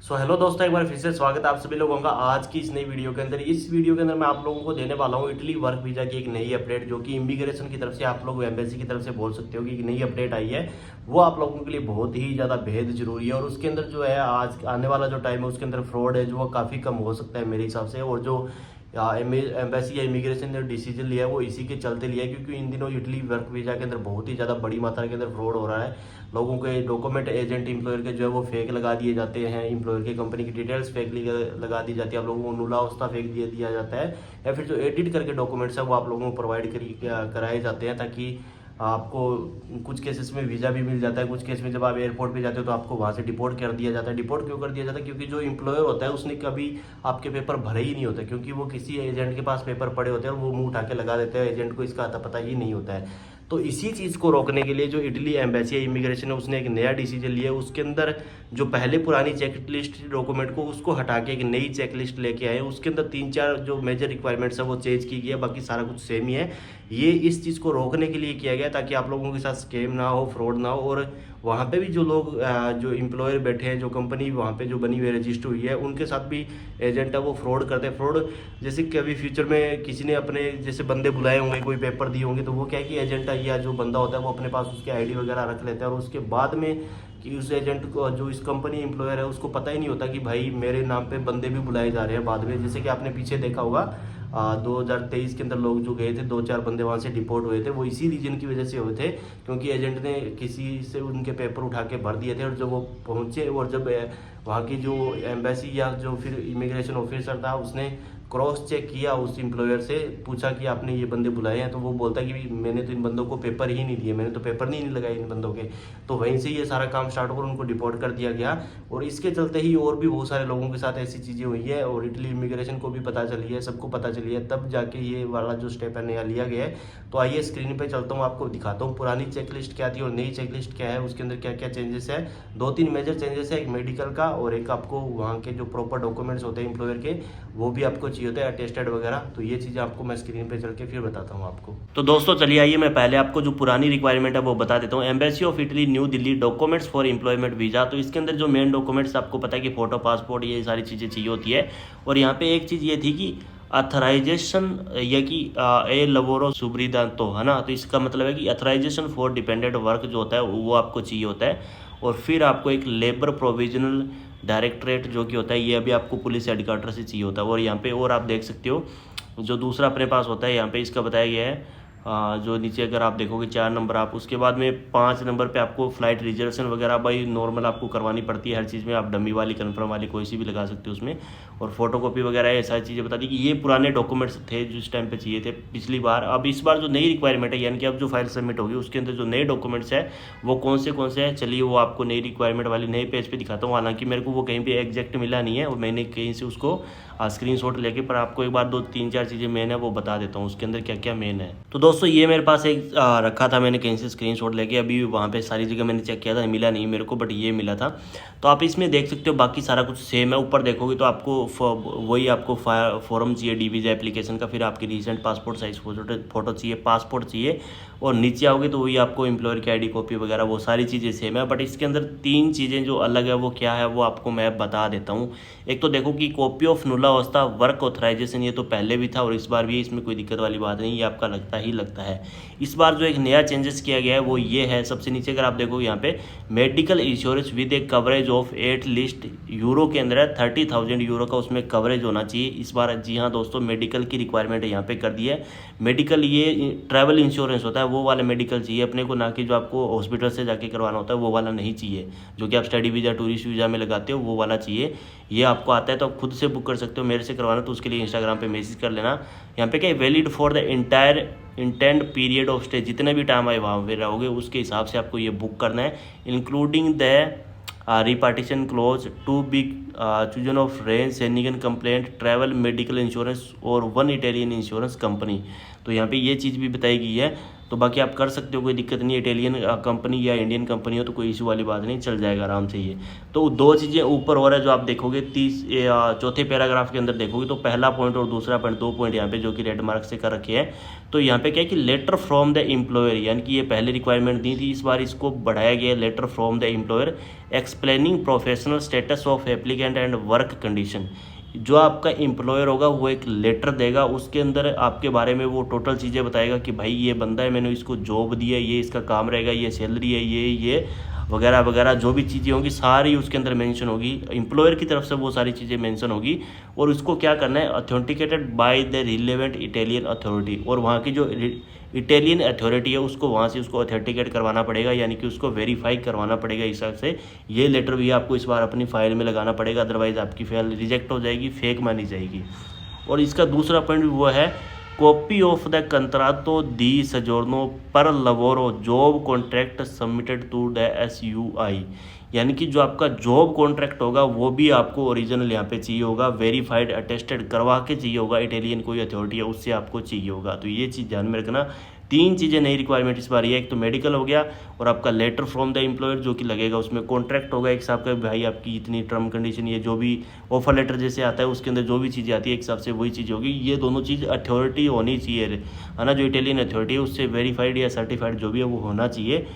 Hello दोस्तों, एक बार फिर से स्वागत है आप सभी लोगों का आज की इस नई वीडियो के अंदर। इस वीडियो के अंदर मैं आप लोगों को देने वाला हूँ इटली वर्क वीज़ा की एक नई अपडेट, जो कि इमिग्रेशन की तरफ से आप लोग एम्बेसी की तरफ से बोल सकते हो कि एक नई अपडेट आई है। वो आप लोगों के लिए बहुत ही ज़्यादा बेहद जरूरी है और उसके अंदर जो है आज आने वाला जो टाइम है उसके अंदर फ्रॉड है जो वो काफ़ी कम हो सकता है मेरे हिसाब से। और जो एम्बेसी या इमिग्रेशन ने डिसीजन लिया है वो इसी के चलते लिया है, क्योंकि इन दिनों इटली वर्क वीज़ा के अंदर बहुत ही ज़्यादा बड़ी मात्रा के अंदर फ्रॉड हो रहा है। लोगों के डॉक्यूमेंट एजेंट एम्प्लॉयर के जो है वो फेक लगा दिए जाते हैं, एम्प्लॉयर के कंपनी की डिटेल्स फेक लगा दी जाती है, आप लोगों को नुला उस्ता फेक दिया जाता है, या फिर जो एडिट करके डॉक्यूमेंट्स है वो आप लोगों को प्रोवाइड कराए जाते हैं, ताकि आपको कुछ केसेस में वीज़ा भी मिल जाता है। कुछ केस में जब आप एयरपोर्ट पे जाते हो तो आपको वहाँ से डिपोर्ट कर दिया जाता है। डिपोर्ट क्यों कर दिया जाता है? क्योंकि जो एम्प्लॉयर होता है उसने कभी आपके पेपर भरे ही नहीं होते, क्योंकि वो किसी एजेंट के पास पेपर पड़े होते हैं और वो मुंह उठा के लगा देते हैं, एजेंट को इसका आता पता ही नहीं होता है। तो इसी चीज़ को रोकने के लिए जो इटली एम्बेसी इमिग्रेशन है उसने एक नया डिसीजन लिया है। उसके अंदर जो पहले पुरानी चेक लिस्ट डॉक्यूमेंट को उसको हटा के एक नई चेक लिस्ट लेके आए। उसके अंदर 3-4 जो मेजर रिक्वायरमेंट्स है वो चेंज की गई है, बाकी सारा कुछ सेम ही है। ये इस चीज़ को रोकने के लिए किया गया ताकि आप लोगों के साथ स्कैम ना हो, फ्रॉड ना हो। और वहाँ पे भी जो लोग जो एम्प्लॉयर बैठे हैं, जो कंपनी वहाँ पे जो बनी हुई है, रजिस्टर हुई है, उनके साथ भी एजेंट है वो फ्रॉड करते हैं। फ्रॉड जैसे कभी फ्यूचर में किसी ने अपने जैसे बंदे बुलाए होंगे, कोई पेपर दिए होंगे, तो वो क्या है कि एजेंट या जो बंदा होता है वो अपने पास उसके आईडी वगैरह रख लेता है, और उसके बाद में कि उस एजेंट को जो इस कंपनी एम्प्लॉयर है उसको पता ही नहीं होता कि भाई मेरे नाम पे बंदे भी बुलाए जा रहे हैं बाद में। जैसे कि आपने पीछे देखा होगा 2023 के अंदर लोग जो गए थे, 2-4 बंदे वहाँ से डिपोर्ट हुए थे, वो इसी रीजन की वजह से हुए थे, क्योंकि एजेंट ने किसी से उनके पेपर उठा के भर दिए थे। और जब वो पहुँचे और जब वहाँ की जो एम्बेसी या जो फिर इमिग्रेशन ऑफिसर था उसने क्रॉस चेक किया, उस एम्प्लॉयर से पूछा कि आपने ये बंदे बुलाए हैं, तो वो बोलता है कि मैंने तो इन बंदों को पेपर ही नहीं दिए, मैंने तो पेपर नहीं लगाए इन बंदों के। तो वहीं से ये सारा काम स्टार्ट होकर उनको डिपोर्ट कर दिया गया। और इसके चलते ही और भी बहुत सारे लोगों के साथ ऐसी चीज़ें हुई है, और इटली इमिग्रेशन को भी पता चली है, सबको पता चली है, तब जाके ये वाला जो स्टेप है नया लिया गया है। तो आइए स्क्रीन पे चलता हूँ, आपको दिखाता हूँ पुरानी चेकलिस्ट क्या थी और नई चेकलिस्ट क्या है, उसके अंदर क्या क्या चेंजेस है। 2-3 मेजर चेंजेस है, एक मेडिकल का और एक आपको वहाँ के जो प्रॉपर डॉक्यूमेंट्स होते हैं एम्प्लॉयर के वो भी आपको चाहिए होते हैं, अटेस्टेड वगैरह। तो ये चीज़ें आपको मैं स्क्रीन पे चल के फिर बताता हूँ आपको। तो दोस्तों चलिए आइए मैं पहले आपको जो पुरानी रिक्वायरमेंट है वो बता देता हूँ। Embassy of Italy new Delhi documents for employment visa. तो इसके अंदर जो मेन डॉक्यूमेंट्स आपको पता है कि फोटो, पासपोर्ट, ये सारी चीज़ें चाहिए होती है। और यहाँ पे एक चीज़ ये थी कि अथराइजेशन या कि ए लवोरो सुब्रिदांतो है ना, तो इसका मतलब है कि अथराइजेशन फॉर डिपेंडेंट वर्क जो होता है वो आपको चाहिए होता है। और फिर आपको एक लेबर प्रोविजनल डायरेक्टरेट जो कि होता है, ये अभी आपको पुलिस हेडक्वार्टर से चाहिए होता है। और यहाँ पे और आप देख सकते हो जो दूसरा अपने पास होता है यहाँ पे इसका बताया गया है जो नीचे अगर आप देखोगे 4 नंबर, आप उसके बाद में 5 नंबर पे आपको फ्लाइट रिजर्वेशन वगैरह भाई नॉर्मल आपको करवानी पड़ती है हर चीज़ में। आप डमी वाली, कन्फर्म वाली कोई सी भी लगा सकते हो उसमें। और फोटोकॉपी वगैरह ये सारी चीज़ें बता दी कि ये पुराने डॉक्यूमेंट्स थे जो इस टाइम पे चाहिए थे पिछली बार। अब इस बार जो नई रिक्वायरमेंट है, यानी कि अब जो फाइल सबमिट होगी उसके अंदर जो नए डॉक्यूमेंट्स है वो कौन से हैं, चलिए वो आपको नई रिक्वायरमेंट वाली नए पेज पे दिखाता हूँ। हालांकि मेरे को वो कहीं पे एग्जैक्ट मिला नहीं है और मैंने कहीं से उसको स्क्रीनशॉट लेके, पर आपको एक बार 2-3-4 चीज़ें मेन है वो बता देता हूँ उसके अंदर क्या क्या मेन है। तो दोस्तों ये मेरे पास एक रखा था मैंने कहीं से स्क्रीनशॉट लेके, अभी वहाँ पे सारी जगह मैंने चेक किया था, मिला नहीं मेरे को, बट ये मिला था। तो आप इसमें देख सकते हो बाकी सारा कुछ सेम है। ऊपर देखोगे तो आपको वही आपको फॉर्म चाहिए डी वीज़ा एप्लीकेशन का, फिर आपकी रिसेंट पासपोर्ट साइज फोटो चाहिए, पासपोर्ट चाहिए। और नीचे आओगे तो वही आपको एम्प्लॉयर की आईडी कॉपी वगैरह वो सारी चीज़ें सेम है। बट इसके अंदर 3 चीज़ें जो अलग है वो क्या है वो आपको मैं बता देता हूँ। एक तो देखो कि कॉपी ऑफ नुला अवस्था वर्क ऑथराइजेशन, ये तो पहले भी था और इस बार भी, इसमें कोई दिक्कत वाली बात नहीं, ये आपका लगता है। इस बार जो एक नया चेंजेस किया गया है वो ये है, सबसे नीचे अगर आप देखोगे यहाँ पे medical insurance with A coverage of at least euro के अंदर है 30,000 यूरो का उसमें कवरेज होना चाहिए इस बार। जी हाँ दोस्तों, मेडिकल की रिक्वायरमेंट यहाँ पे कर दी है। मेडिकल ये ट्रैवल इंश्योरेंस होता है वो वाला मेडिकल चाहिए अपने को, ना कि जो आपको हॉस्पिटल से जाके करवाना होता है वो वाला नहीं चाहिए, जो कि आप स्टडी वीज़ा, टूरिस्ट वीज़ा में लगाते हो वो वाला चाहिए। ये आपको आता है तो आप खुद से बुक कर सकते हो, मेरे से करवाना तो उसके लिए इंस्टाग्राम पे मैसेज कर लेना। यहाँ पे क्या है, valid for the intend period of stay, जितने भी टाइम आए वहाँ पे रहोगे उसके हिसाब से आपको ये बुक करना है, including the repartition close to be chosen of range Schengen compliant travel medical insurance और 1 इटालियन इंश्योरेंस कंपनी। तो यहाँ पे ये चीज़ भी बताई गई है। तो बाकी आप कर सकते हो, कोई दिक्कत नहीं है। इटालियन कंपनी या इंडियन कंपनी हो तो कोई इशू वाली बात नहीं, चल जाएगा आराम से ये। तो दो चीज़ें ऊपर और है जो आप देखोगे चौथे पैराग्राफ के अंदर देखोगे, तो पहला पॉइंट और दूसरा पॉइंट, 2 पॉइंट यहाँ पे जो कि रेड मार्क से कर रखे हैं। तो यहाँ पे क्या है कि लेटर फ्रॉम द एम्प्लॉयर, यानी कि ये पहले रिक्वायरमेंट दी थी, इस बार इसको बढ़ाया गया, letter from the employer explaining professional status of applicant and work condition. जो आपका एम्प्लॉयर होगा वो एक लेटर देगा, उसके अंदर आपके बारे में वो टोटल चीज़ें बताएगा कि भाई ये बंदा है, मैंने इसको जॉब दी है, ये इसका काम रहेगा, ये सैलरी है, ये वगैरह वगैरह जो भी चीज़ें होंगी सारी उसके अंदर मेंशन होगी, एम्प्लॉयर की तरफ से वो सारी चीज़ें मेंशन होगी। और उसको क्या करना है, authenticated by the relevant Italian authority, और वहाँ की जो इटालियन अथॉरिटी है उसको वहाँ से उसको ऑथेंटिकेट करवाना पड़ेगा, यानी कि उसको वेरीफाई करवाना पड़ेगा। इस हिसाब से ये लेटर भी आपको इस बार अपनी फाइल में लगाना पड़ेगा, अदरवाइज़ आपकी फाइल रिजेक्ट हो जाएगी, फेक मानी जाएगी। और इसका दूसरा पॉइंट वो है, कॉपी ऑफ द कंत्रातो दी सजोर्नो पर लवोरो job contract submitted to the SUI, यानी कि जो आपका जॉब कॉन्ट्रैक्ट होगा वो भी आपको ओरिजिनल यहाँ पे चाहिए होगा, वेरीफाइड अटेस्टेड करवा के चाहिए होगा, इटालियन कोई अथॉरिटी है उससे आपको चाहिए होगा। तो ये चीज़ ध्यान में रखना। 3 चीज़ें नई रिक्वायरमेंट इस बार ये, एक तो मेडिकल हो गया, और आपका लेटर फ्रॉम द एम्प्लॉयर जो कि लगेगा, उसमें कॉन्ट्रैक्ट होगा एक हिसाब का, भाई आपकी इतनी टर्म कंडीशन, ये जो भी ऑफर लेटर जैसे आता है उसके अंदर जो भी चीज़ें आती है एक हिसाब से वही चीज़ होगी। ये दोनों चीज़ अथॉरिटी होनी चाहिए है ना, जो इटालियन अथॉरिटी है उससे वेरीफाइड या सर्टिफाइड जो भी है वो होना चाहिए।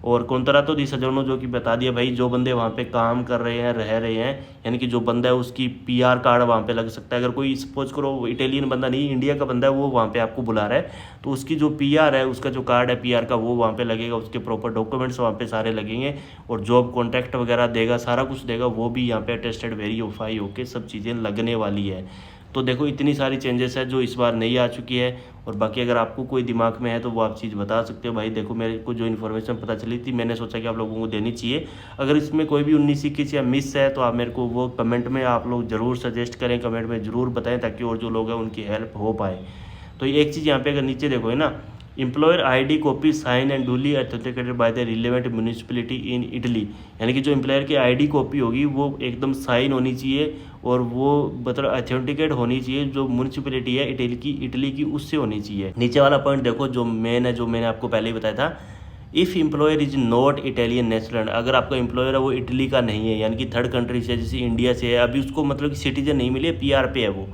और कॉन्ट्रातो दी सजोर्नो जो कि बता दिया भाई, जो बंदे वहाँ पे काम कर रहे हैं, रह रहे हैं, यानी कि जो बंदा है उसकी PR कार्ड वहाँ पे लग सकता है। अगर कोई सपोज करो इटालियन बंदा नहीं, इंडिया का बंदा है, वो वहाँ पे आपको बुला रहा है, तो उसकी जो PR है, उसका जो कार्ड है PR का, वो वहाँ पे लगेगा, उसके प्रॉपर डॉक्यूमेंट्स वहाँ पे सारे लगेंगे, और जॉब कॉन्ट्रैक्ट वगैरह देगा, सारा कुछ देगा, वो भी यहाँ पे अटेस्टेड वेरीफाई होके सब चीज़ें लगने वाली है। तो देखो इतनी सारी चेंजेस है जो इस बार नई आ चुकी है। और बाकी अगर आपको कोई दिमाग में है तो वो आप चीज़ बता सकते हो। भाई देखो मेरे को जो इन्फॉर्मेशन पता चली थी मैंने सोचा कि आप लोगों को देनी चाहिए। अगर इसमें कोई भी 19 किस या मिस है तो आप मेरे को वो कमेंट में आप लोग ज़रूर सजेस्ट करें, कमेंट में ज़रूर बताएं, ताकि और जो लोग हैं उनकी हेल्प हो पाए। तो एक चीज़ यहाँ पे अगर नीचे देखो है ना, employer ID copy sign and duly authenticated by the relevant municipality in Italy, यानी कि जो एम्प्लॉयर की ID कॉपी होगी वो एकदम साइन होनी चाहिए, और वो मतलब ऑथेंटिकेट होनी चाहिए, जो म्यूनिसिपैलिटी है इटली की उससे होनी चाहिए। नीचे वाला पॉइंट देखो जो मेन है, जो मैंने आपको पहले ही बताया था, if employer is not Italian national, अगर आपका एम्प्लॉयर है वो इटली का नहीं है, यानी कि थर्ड कंट्री से, जैसे इंडिया से है, अभी उसको मतलब कि सिटीजन नहीं मिली है, PR पे है वो,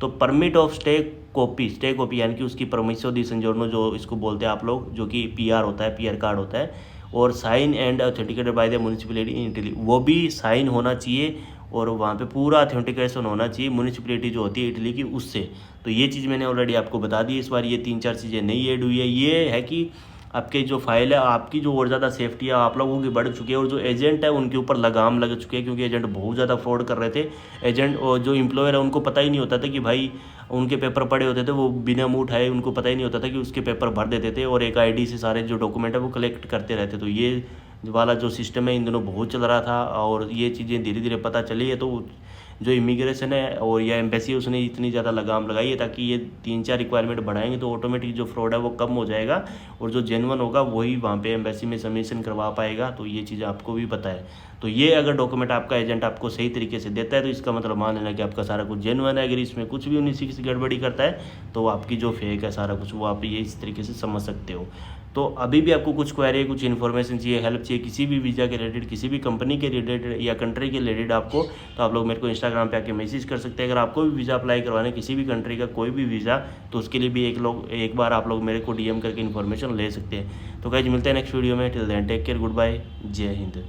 तो परमिट ऑफ स्टे कॉपी यानी कि उसकी परमिशो दी संजोर्नो जो इसको बोलते हैं आप लोग, जो कि PR होता है, PR कार्ड होता है, और sign and authenticated by the municipality in Italy, वो भी साइन होना चाहिए, और वहाँ पे पूरा ऑथेंटिकेशन होना चाहिए म्यूनिसिपैलिटी जो होती है इटली की उससे। तो ये चीज़ मैंने ऑलरेडी आपको बता दी। इस बार ये 3-4 चीज़ें नई ऐड हुई है। ये है कि आपके जो फाइल है, आपकी जो और ज़्यादा सेफ्टी है आप लोगों की बढ़ चुकी है, और जो एजेंट है उनके ऊपर लगाम लग चुके हैं, क्योंकि एजेंट बहुत ज़्यादा फ्रॉड कर रहे थे। एजेंट और जो एम्प्लॉयर है उनको पता ही नहीं होता था कि भाई उनके पेपर पड़े होते थे, वो बिना मुँह उठाए, उनको पता ही नहीं होता था कि उसके पेपर भर देते थे, और एक ID से सारे जो डॉक्यूमेंट है वो कलेक्ट करते रहते। तो ये वाला जो सिस्टम है इन दिनों बहुत चल रहा था, और ये चीज़ें धीरे धीरे पता चली है। तो जो इमिग्रेशन है और या एम्बेसी है उसने इतनी ज़्यादा लगाम लगाई है, ताकि ये 3-4 रिक्वायरमेंट बढ़ाएंगे तो ऑटोमेटिक जो फ्रॉड है वो कम हो जाएगा, और जो जेन्युइन होगा वही वहाँ पे एम्बेसी में सबमिशन करवा पाएगा। तो ये चीज़ आपको भी पता है। तो ये अगर डॉक्यूमेंट आपका एजेंट आपको सही तरीके से देता है तो इसका मतलब मान लेना कि आपका सारा कुछ जेन्युइन है। अगर इसमें कुछ भी 19 की गड़बड़ी करता है तो आपकी जो फेक है सारा कुछ, वो आप ये इस तरीके से समझ सकते हो। तो अभी भी आपको कुछ क्वेरी, कुछ इन्फॉर्मेशन चाहिए, हेल्प चाहिए किसी भी वीज़ा के रिलेटेड, किसी भी कंपनी के रिलेटेड या कंट्री के रिलेटेड आपको, तो आप लोग मेरे को इंस्टाग्राम पे आके मैसेज कर सकते हैं। अगर आपको भी वीज़ा अप्लाई करवाना है किसी भी कंट्री का कोई भी वीज़ा, तो उसके लिए भी एक बार आप लोग मेरे को DM करके इन्फॉर्मेशन ले सकते हैं। तो गाइस मिलते हैं नेक्स्ट वीडियो में। Till then take care, good bye, जय हिंद।